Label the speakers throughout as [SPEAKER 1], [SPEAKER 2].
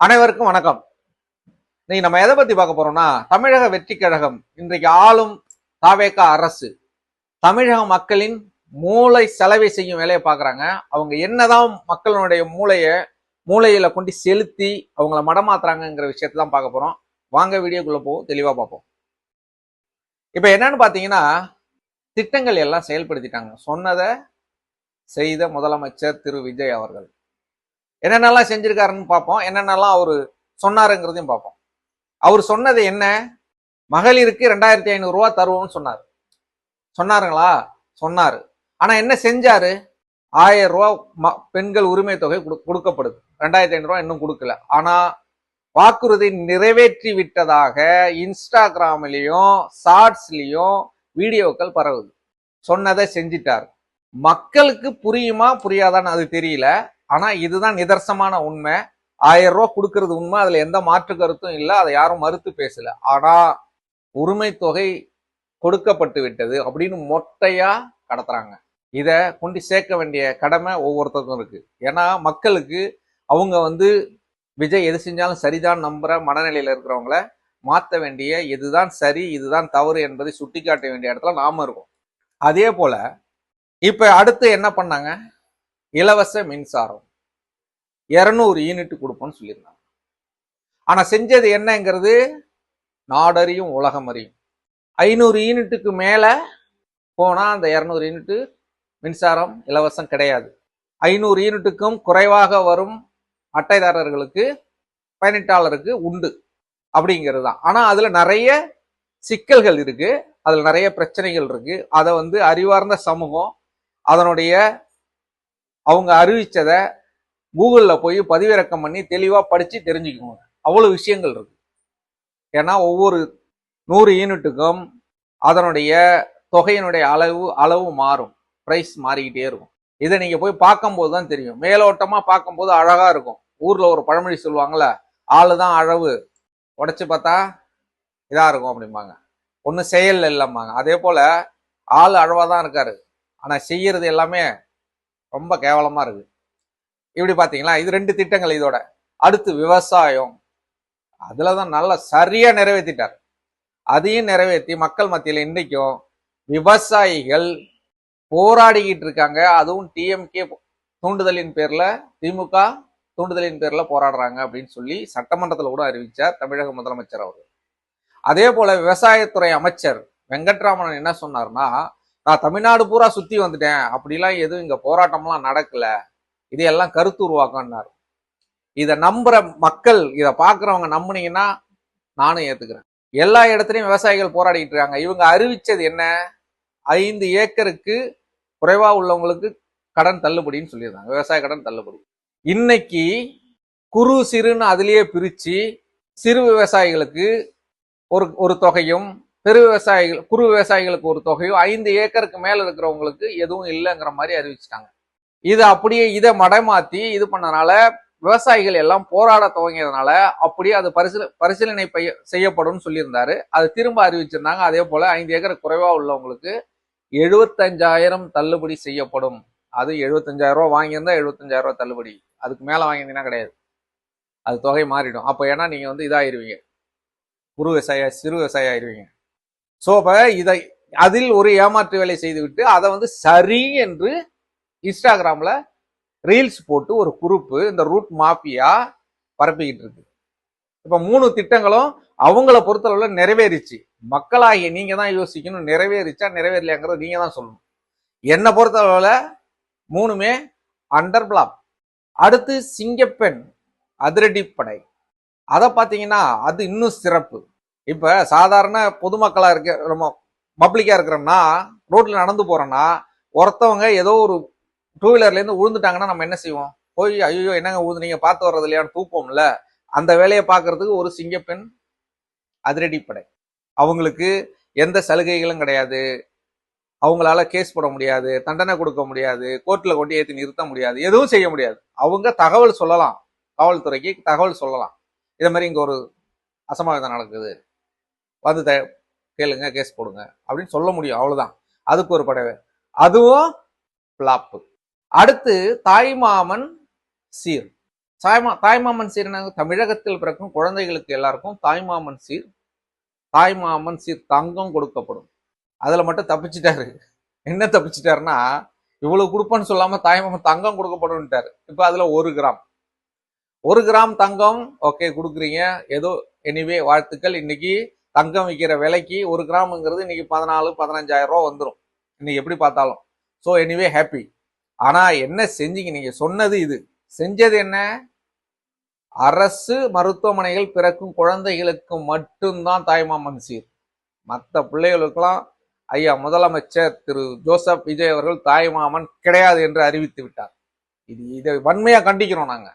[SPEAKER 1] அனைவருக்கும் வணக்கம். இன்னைக்கு நம்ம எதை பத்தி பார்க்க போறோம்னா, தமிழக வெற்றி கழகம் இன்றைக்கு ஆளும் தாவேகா அரசு தமிழக மக்களின் மூளை செலவை செய்யும் வேலையை பார்க்குறாங்க. அவங்க என்னதான் மக்களுடைய மூளையில கொண்டு செலுத்தி அவங்கள மடமாத்துறாங்கிற விஷயத்தை தான் பார்க்க போறோம். வாங்க வீடியோக்குள்ள போவோம், தெளிவா பார்ப்போம். இப்ப என்னன்னு பாத்தீங்கன்னா, திட்டங்கள் எல்லாம் செயல்படுத்திட்டாங்க. சொன்னதை செய்த முதலமைச்சர் திரு விஜய் அவர்கள் என்னென்னலாம் செஞ்சிருக்காருன்னு பார்ப்போம். என்னென்னலாம் அவரு சொன்னாருங்கிறதையும் பார்ப்போம். அவர் சொன்னது என்ன? மகளிருக்கு 2500 ரூபாய் தருவோம்னு சொன்னாருங்களா? சொன்னாரு. ஆனா என்ன செஞ்சாரு? 1000 ரூபாய் பெண்கள் உரிமை தொகை கொடுக்கப்படுது. 2500 ரூபாய் இன்னும் கொடுக்கல. ஆனா வாக்குறுதி நிறைவேற்றி விட்டதாக இன்ஸ்டாகிராம்லயும் ஷார்ட்ஸ்லயும் வீடியோக்கள் பரவுது. சொன்னதை செஞ்சிட்டார். மக்களுக்கு புரியுமா புரியாதான்னு அது தெரியல. ஆனா இதுதான் நிதர்சனமான உண்மை. 1000 ரூபாய் கொடுக்கறது உண்மை, அதுல எந்த மாற்று கருத்தும் இல்லை, அதை யாரும் மறுத்து பேசல. ஆனா உரிமை தொகை கொடுக்கப்பட்டு விட்டது அப்படின்னு மொட்டையா கடத்துறாங்க. இத கொண்டு சேர்க்க வேண்டிய கடமை ஒவ்வொருத்தருக்கும் இருக்கு. ஏன்னா மக்களுக்கு அவங்க விஜய் எது செஞ்சாலும் சரிதான் நம்புற மனநிலையில இருக்கிறவங்கள மாற்ற வேண்டிய, இதுதான் சரி இதுதான் தவறு என்பதை சுட்டி காட்ட வேண்டிய இடத்துல நாம இருக்கோம். அதே போல இப்ப அடுத்து என்ன பண்ணாங்க? இலவச மின்சாரம் 200 யூனிட் கொடுப்போம்னு சொல்லியிருந்தாங்க. ஆனா செஞ்சது என்னங்கிறது நாடறியும் உலகம் அறியும். 500 யூனிட்டுக்கு மேல போனா அந்த 200 யூனிட் மின்சாரம் இலவசம் கிடையாது. 500 யூனிட்டுக்கும் குறைவாக வரும் அட்டைதாரர்களுக்கு, பயணிட்டாளருக்கு உண்டு அப்படிங்கிறது தான். ஆனா அதுல நிறைய சிக்கல்கள் இருக்கு, அதுல நிறைய பிரச்சனைகள் இருக்கு. அதை அறிவார்ந்த சமூகம் அதனுடைய அவங்க அறிவிச்சதை கூகுள்ல போய் பதிவிறக்கம் பண்ணி தெளிவா படிச்சு தெரிஞ்சுக்கோங்க. அவ்வளவு விஷயங்கள் இருக்கு. ஏன்னா ஒவ்வொரு 100 யூனிட்டுக்கும் அதனுடைய தொகையினுடைய அளவு மாறும், பிரைஸ் மாறிக்கிட்டே இருக்கும். இதை நீங்க போய் பார்க்கும்போது தான் தெரியும். மேலோட்டமா பார்க்கும்போது அழகா இருக்கும். ஊர்ல ஒரு பழமொழி சொல்லுவாங்கல்ல, ஆளுதான் அளவு, உடைச்சு பார்த்தா இதா இருக்கும் அப்படிம்பாங்க. ஒன்னும் செயல் இல்லம்பாங்க. அதே போல ஆள் அளவாதான் இருக்காரு, ஆனா செய்யறது எல்லாமே ரொம்ப கேவலமா இருக்கு. இப்படி பாத்தீங்களா? இது 2 திட்டங்கள். இதோட அடுத்து விவசாயம், அதுலதான் நல்லா சரியா நிறைவேற்றிட்டார். அதையும் நிறைவேற்றி மக்கள் மத்தியில இன்னைக்கும் விவசாயிகள் போராடிக்கிட்டு இருக்காங்க. அதுவும் டிஎம்கே தூண்டுதலின் பேர்ல, திமுக தூண்டுதலின் பேர்ல போராடுறாங்க அப்படின்னு சொல்லி சட்டமன்றத்தில் கூட அறிவிச்சார் தமிழக முதலமைச்சர் அவர்கள். அதே போல விவசாயத்துறை அமைச்சர் வெங்கட்ராமன் என்ன சொன்னார்னா, நான் தமிழ்நாடு பூரா சுத்தி வந்துட்டேன், அப்படிலாம் எதுவும் இங்க போராட்டம்லாம் நடக்கல, இதையெல்லாம் கருத்து உருவாக்கம்னாரு. இதை நம்புற மக்கள், இதை பாக்குறவங்க நம்புனீங்கன்னா நானும் ஏத்துக்கிறேன். எல்லா இடத்துலயும் விவசாயிகள் போராடிட்டு இருக்காங்க. இவங்க அறிவிச்சது என்ன? 5 ஏக்கருக்கு குறைவா உள்ளவங்களுக்கு கடன் தள்ளுபடின்னு சொல்லியிருந்தாங்க, விவசாய கடன் தள்ளுபடி. இன்னைக்கு குறு சிறுன்னு அதுலயே பிரிச்சு சிறு விவசாயிகளுக்கு ஒரு தொகையும், குறு விவசாயிகளுக்கு ஒரு தொகையும், 5 ஏக்கருக்கு மேல இருக்கிறவங்களுக்கு எதுவும் இல்லைங்கிற மாதிரி அறிவிச்சிட்டாங்க. இது அப்படியே இதை மடைமாத்தி இது பண்ணனால விவசாயிகள் எல்லாம் போராட துவங்கியதுனால அப்படியே அது பரிசீலனை செய்யப்படும் சொல்லியிருந்தாரு. அது திரும்ப அறிவிச்சிருந்தாங்க. அதே போல 5 ஏக்கர் குறைவா உள்ளவங்களுக்கு 75,000 தள்ளுபடி செய்யப்படும். அது 75,000 ரூபாய் வாங்கியிருந்தா 75,000 ரூபாய் தள்ளுபடி, அதுக்கு மேல வாங்கியிருந்தீங்கன்னா கிடையாது, அது தொகை மாறிடும். அப்ப ஏன்னா நீங்க இதாயிருவீங்க, குறு விவசாய சிறு விவசாய ஆயிருவீங்க. சோ அப்ப இதை அதில் ஒரு ஏமாற்று வேலை செய்துவிட்டு அதை சரி என்று இன்ஸ்டாகிராம்ல ரீல்ஸ் போட்டு ஒரு குரூப், இந்த ரூட் மாஃபியா பரப்பிக்கிட்டு இருக்கு. இப்ப 3 திட்டங்களும் அவங்கள பொறுத்தளவுல நிறைவேறிச்சு. மக்களாகிய நீங்க தான் யோசிக்கணும், நிறைவேறிச்சா நிறைவேறலையாங்கிறத நீங்க தான் சொல்லணும். என்னை பொறுத்தளவுல 3மே அண்டர் பிளாப். அடுத்து சிங்கப்பெண் அதிரடிப்படை, அதை பாத்தீங்கன்னா அது இன்னும் சிறப்பு. இப்ப சாதாரண பொதுமக்களா இருக்க, நம்ம பப்ளிக்கா இருக்கிறோம்னா, ரோட்ல நடந்து போறோம்னா ஒருத்தவங்க ஏதோ ஒரு 2 வீலர்ல இருந்து விழுந்துட்டாங்கன்னா நம்ம என்ன செய்வோம்? போய் ஐயோ என்னங்க விழுந்துனீங்க, பார்த்து வர்றது இல்லையான்னு தூப்போம்ல. அந்த வேலையை பார்க்கறதுக்கு ஒரு சிங்கப்பெண் அதிரடிப்படை. அவங்களுக்கு எந்த சலுகைகளும் கிடையாது, அவங்களால கேஸ் போட முடியாது, தண்டனை கொடுக்க முடியாது, கோர்ட்ல கொண்டு ஏற்றி நிறுத்த முடியாது, எதுவும் செய்ய முடியாது. அவங்க தகவல் சொல்லலாம், காவல்துறைக்கு தகவல் சொல்லலாம், இதே மாதிரி இங்க ஒரு அசம்பாவிதம் நடக்குது, கேளுங்க, கேஸ் போடுங்க அப்படின்னு சொல்ல முடியும். அவ்வளவுதான். அதுக்கு ஒரு படவை. அதுவும் பிளாப்பு. அடுத்து தாய்மாமன் சீர், தாய்மாமன் சீர் என்ன? தமிழகத்தில் பிறக்கும் குழந்தைகளுக்கு எல்லாருக்கும் தாய்மாமன் சீர் தங்கம் கொடுக்கப்படும். அதுல மட்டும் தப்பிச்சிட்டாரு. என்ன தப்பிச்சிட்டாருன்னா, இவ்வளவு கொடுப்பேன்னு சொல்லாம தாய்மாமன் தங்கம் கொடுக்கப்படும்ட்டாரு. இப்ப அதுல 1 கிராம் தங்கம் ஓகே கொடுக்குறீங்க, ஏதோ எனிவே வாழ்த்துக்கள். இன்னைக்கு தங்கம் விற்கிற விலைக்கு 1 கிராம்ங்கிறது இன்னைக்கு 14-15 ரூபா வந்துடும் இன்னைக்கு எப்படி பார்த்தாலும். So anyway happy. ஆனா என்ன செஞ்சீங்க? நீங்க சொன்னது இது, செஞ்சது என்ன? அரசு மருத்துவமனைகள் பிறக்கும் குழந்தைகளுக்கு மட்டும்தான் தாய்மாமன் சீர். மற்ற பிள்ளைகளுக்கெல்லாம் ஐயா முதலமைச்சர் திரு ஜோசப் விஜய் அவர்கள் தாய்மாமன் கிடையாது என்று அறிவித்து விட்டார். இதை வன்மையா கண்டிக்கிறோம் நாங்க.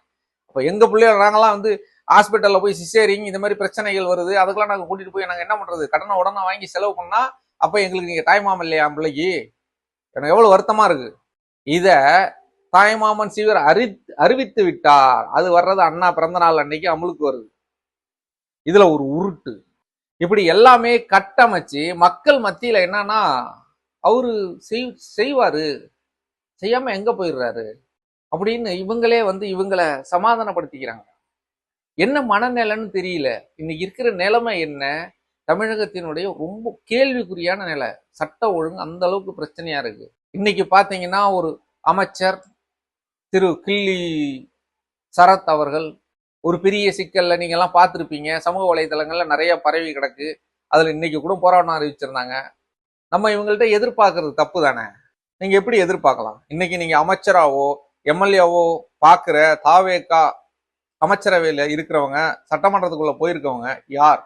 [SPEAKER 1] அப்ப எங்க பிள்ளைகள் நாங்கெல்லாம் வந்து ஹாஸ்பிட்டல்ல போய் சிசேரிங் இந்த மாதிரி பிரச்சனைகள் வருது, அதுக்கெல்லாம் நாங்க கூட்டிட்டு போய் நாங்க என்ன பண்றது? கடனை உடனே வாங்கி செலவு பண்ணா அப்ப எங்களுக்கு நீங்க தாய்மாமன் இல்லையா பிள்ளைக்கு? எனக்கு எவ்வளவு வருத்தமா இருக்கு. இத தாய்மாமன் சீவர் அறிவித்து விட்டார். அது வர்றது அண்ணா பிறந்த நாள் அன்னைக்கு அமுலுக்கு வருது. இதுல ஒரு உருட்டு. இப்படி எல்லாமே கட்டமைச்சு மக்கள் மத்தியில என்னன்னா, அவரு செய்வாரு, செய்யாம எங்க போயிடுறாரு அப்படின்னு இவங்களே வந்து இவங்களை சமாதானப்படுத்திக்கிறாங்க. என்ன மனநிலைன்னு தெரியல. இன்னைக்கு இருக்கிற நிலைமை என்ன? தமிழகத்தினுடைய ரொம்ப கேள்விக்குறியான நிலை. சட்ட ஒழுங்கு அந்த அளவுக்கு பிரச்சனையா இருக்கு. இன்னைக்கு பாத்தீங்கன்னா ஒரு அமைச்சர் திரு கில்லி சரத் அவர்கள் ஒரு பெரிய சிக்கல்ல நீங்க எல்லாம் பார்த்துருப்பீங்க, சமூக வலைதளங்கள்ல நிறைய பரவி கிடக்கு. அதுல இன்னைக்கு கூட போராட்டம் அறிவிச்சிருந்தாங்க. நம்ம இவங்கள்ட்ட எதிர்பார்க்கறது தப்பு தானே? நீங்க எப்படி எதிர்பார்க்கலாம்? இன்னைக்கு நீங்க அமைச்சராவோ எம்எல்ஏவோ பாக்குற தாவேகா அமைச்சரவையில இருக்கிறவங்க, சட்டமன்றத்துக்குள்ள போயிருக்கவங்க யார்?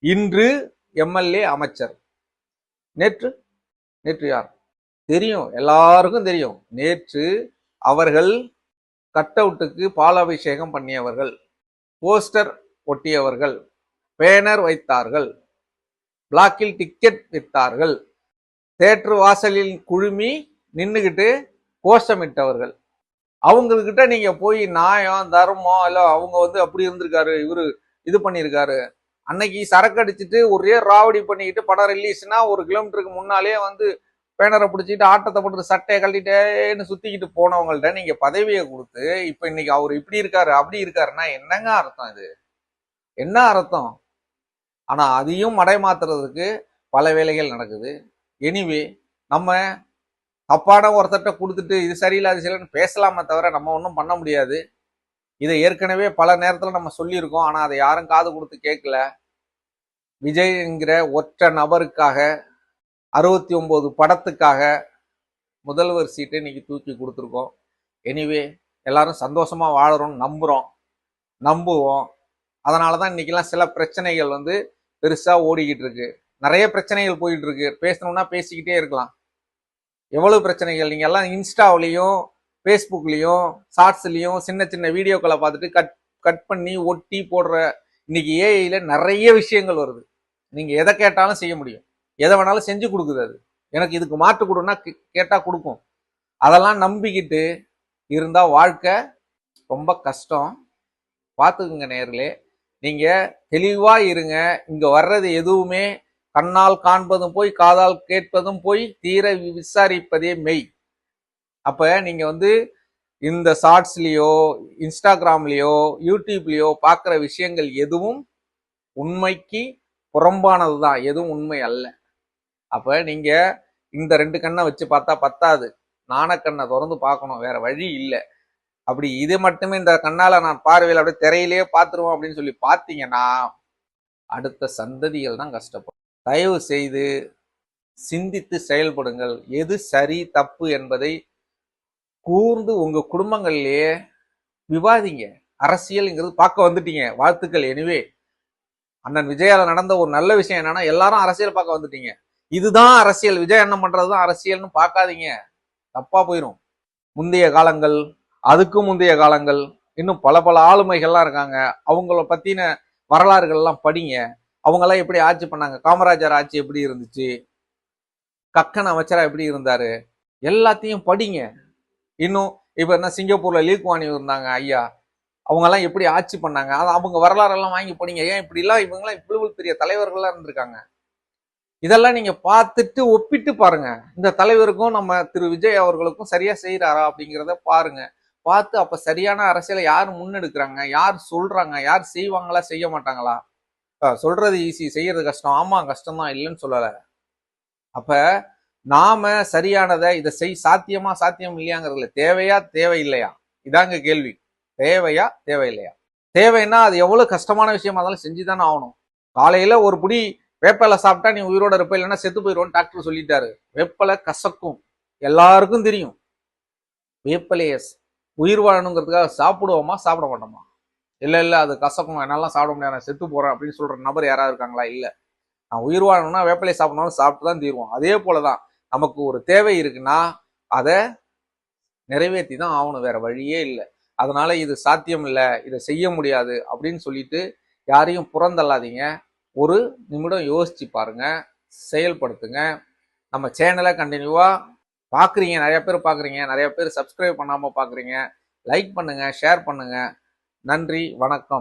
[SPEAKER 1] இன்று எம்எல்ஏ அமைச்சர். நேற்று யார் தெரியும்? எல்லாருக்கும் தெரியும். நேற்று அவர்கள் கட் அவுட்டுக்கு பாலாபிஷேகம் பண்ணியவர்கள், போஸ்டர் ஒட்டியவர்கள், பேனர் வைத்தார்கள், பிளாக்கில் டிக்கெட் வித்தார்கள், தேட்டர் வாசலில் குழுமி நின்னுகிட்டு கோஷமிட்டவர்கள். அவங்கக்கிட்ட நீங்க போய் நியாயம் தர்மம் இல்ல அவங்க வந்து அப்படி இருந்திருக்காரு, இவரு இது பண்ணியிருக்காரு, அன்னைக்கு சரக்கு அடிச்சுட்டு ஒரே ராவடி பண்ணிக்கிட்டு படம் ரிலீஸ்னா 1 கிலோமீட்டருக்கு முன்னாலே வந்து பேனரை பிடிச்சிட்டு ஆட்டத்தை போட்டு சட்டையை கழட்டிட்டேன்னு சுத்திக்கிட்டு போனவங்கள்ட்ட நீங்க பதவியை கொடுத்து இப்ப இன்னைக்கு அவர் இப்படி இருக்காரு அப்படி இருக்காருன்னா என்னங்க அர்த்தம்? இது என்ன அர்த்தம்? ஆனா அதையும் மடைமாத்துறதுக்கு பல வேலைகள் நடக்குது. எனிவே நம்ம தப்பான ஒருத்தட்ட கொடுத்துட்டு இது சரியில்லை அது சரியில்லைன்னு பேசலாமே தவிர நம்ம ஒன்றும் பண்ண முடியாது. இதை ஏற்கனவே பல நேரத்துல நம்ம சொல்லியிருக்கோம். ஆனா அதை யாரும் காது கொடுத்து கேட்கல. விஜய் என்கிற ஒற்ற நபருக்காக 69 படத்துக்காக முதல்வர் சீட்டை இன்னைக்கு தூக்கி கொடுத்துருக்கோம். எனிவே எல்லாரும் சந்தோஷமா வாழறோம்னு நம்புவோம். அதனாலதான் இன்னைக்கெல்லாம் சில பிரச்சனைகள் வந்து பெருசா ஓடிக்கிட்டு இருக்கு. நிறைய பிரச்சனைகள் போயிட்டு இருக்கு. பேசணும்னா பேசிக்கிட்டே இருக்கலாம். எவ்வளவு பிரச்சனைகள்! நீங்க எல்லாம் இன்ஸ்டாவிலையும் ஃபேஸ்புக்லயும் ஷார்ட்ஸ்லயும் சின்ன சின்ன வீடியோக்களை பார்த்துட்டு கட் பண்ணி ஒட்டி போடுற இன்னைக்கு ஏஐல நிறைய விஷயங்கள் வருது. நீங்க எதை கேட்டாலும் செய்ய முடியும், எதை வேணாலும் செஞ்சு கொடுக்குது. அது எனக்கு இதுக்கு மாற்று கொடுன்னா கேட்டா கொடுக்கும். அதெல்லாம் நம்பிக்கிட்டு இருந்தா வாழ்க்கை ரொம்ப கஷ்டம். பார்த்துக்குங்க நேர்களே, நீங்க தெளிவா இருங்க. இங்க வர்றது எதுவுமே கண்ணால் காண்பதும் போய் காதால் கேட்பதும் போய் தீர விசாரிப்பதே மெய். அப்ப நீங்க வந்து இந்த ஷார்ட்ஸ்லயோ இன்ஸ்டாகிராம்லயோ யூடியூப்லயோ பார்க்குற விஷயங்கள் எதுவும் உண்மைக்கு புறம்பானதுதான், எதுவும் உண்மை அல்ல. அப்ப நீங்க இந்த 2 கண்ணை வச்சு பார்த்தா பத்தாது, நாணக்கண்ணை திறந்து பார்க்கணும், வேற வழி இல்லை. அப்படி இது மட்டுமே இந்த கண்ணால நான் பார்வையில் அப்படியே திரையிலேயே பார்த்துருவோம் அப்படின்னு சொல்லி பார்த்தீங்கன்னா அடுத்த சந்ததிகள் தான் கஷ்டப்படும். தயவு செய்து சிந்தித்து செயல்படுங்கள். எது சரி தப்பு என்பதை கூர்ந்து உங்க குடும்பங்கள்லயே விவாதிங்க. அரசியல்ங்கிறது பார்க்க வந்துட்டீங்க, வாழ்த்துக்கள். எனிவே அண்ணன் விஜயால நடந்த ஒரு நல்ல விஷயம் என்னன்னா எல்லாரும் அரசியல் பார்க்க வந்துட்டீங்க. இதுதான் அரசியல், விஜய் என்ன பண்றதுதான் அரசியல்னு பார்க்காதீங்க, தப்பா போயிடும். முந்தைய காலங்கள், அதுக்கும் முந்தைய காலங்கள், இன்னும் பல பல ஆளுமைகள்லாம் இருக்காங்க. அவங்கள பத்தின வரலாறுகள்லாம் படிங்க. அவங்கெல்லாம் எப்படி ஆட்சி பண்ணாங்க, காமராஜர் ஆட்சி எப்படி இருந்துச்சு, கக்கன் அமைச்சரா எப்படி இருந்தாரு, எல்லாத்தையும் படிங்க. இன்னும் இப்ப என்ன சிங்கப்பூர்ல லீக்வானி இருந்தாங்க ஐயா, அவங்க எல்லாம் எப்படி ஆட்சி பண்ணாங்க, அவங்க வரலாறு எல்லாம் வாங்கி படிங்க. ஏன் இப்படி எல்லாம் இவங்கெல்லாம் இவ்வளவு பெரிய தலைவர்கள்லாம் இருந்திருக்காங்க. இதெல்லாம் நீங்க பார்த்துட்டு ஒப்பிட்டு பாருங்க. இந்த தலைவருக்கும் நம்ம திரு விஜய் அவர்களுக்கும் சரியா செய்யறாரா அப்படிங்கிறத பாருங்க. பார்த்து அப்ப சரியான அரசியலை யார் முன்னெடுக்கிறாங்க, யார் சொல்றாங்க, யார் செய்வாங்களா செய்ய மாட்டாங்களா? சொல்றது ஈஸி, செய்யறது கஷ்டம். ஆமா கஷ்டம் தான், இல்லைன்னு சொல்லல. அப்ப நாம சரியானதை இதை சாத்தியமா சாத்தியம் இல்லையாங்கிறதுல தேவையா தேவையில்லையா, இதாங்க கேள்வி. தேவையா தேவையில்லையா? தேவைன்னா அது எவ்வளவு கஷ்டமான விஷயமா இருந்தாலும் செஞ்சுதானே ஆகணும். காலையில ஒரு புடி வேப்பலை சாப்பிட்டா நீ உயிரோட இருப்ப, இல்லைன்னா செத்து போயிடுவோன்னு டாக்டர் சொல்லிட்டாரு. வேப்பலை கசக்கும், எல்லாருக்கும் தெரியும். வேப்பலைய உயிர் வாழணுங்கிறதுக்காக சாப்பிடுவோமா சாப்பிட மாட்டோமா? இல்ல அது கசக்கும், என்னாலாம் சாப்பிட முடியாது, நான் செத்து போறேன் அப்படின்னு சொல்ற நபர் யாராவது இருக்காங்களா? இல்ல. நான் உயிர் வாழணும்னா வேப்பலை சாப்பிடணும், சாப்பிட்டு தான் தீருவோம். அதே போலதான் நமக்கு ஒரு தேவை இருக்குன்னா அதை நிறைவேற்றி தான் ஆகணும், வேற வழியே இல்லை. அதனால இது சாத்தியம் இல்லை, இதை செய்ய முடியாது அப்படின்னு சொல்லிட்டு யாரையும் புறந்தள்ளாதீங்க. ஒரு நிமிடம் யோசிச்சு பாருங்க, செயல்படுத்துங்க. நம்ம சேனலை கண்டினியூவா பாக்குறீங்க, நிறைய பேர் பாக்குறீங்க, நிறைய பேர் சப்ஸ்கிரைப் பண்ணாம பாக்குறீங்க. லைக் பண்ணுங்க, ஷேர் பண்ணுங்க. நன்றி, வணக்கம்.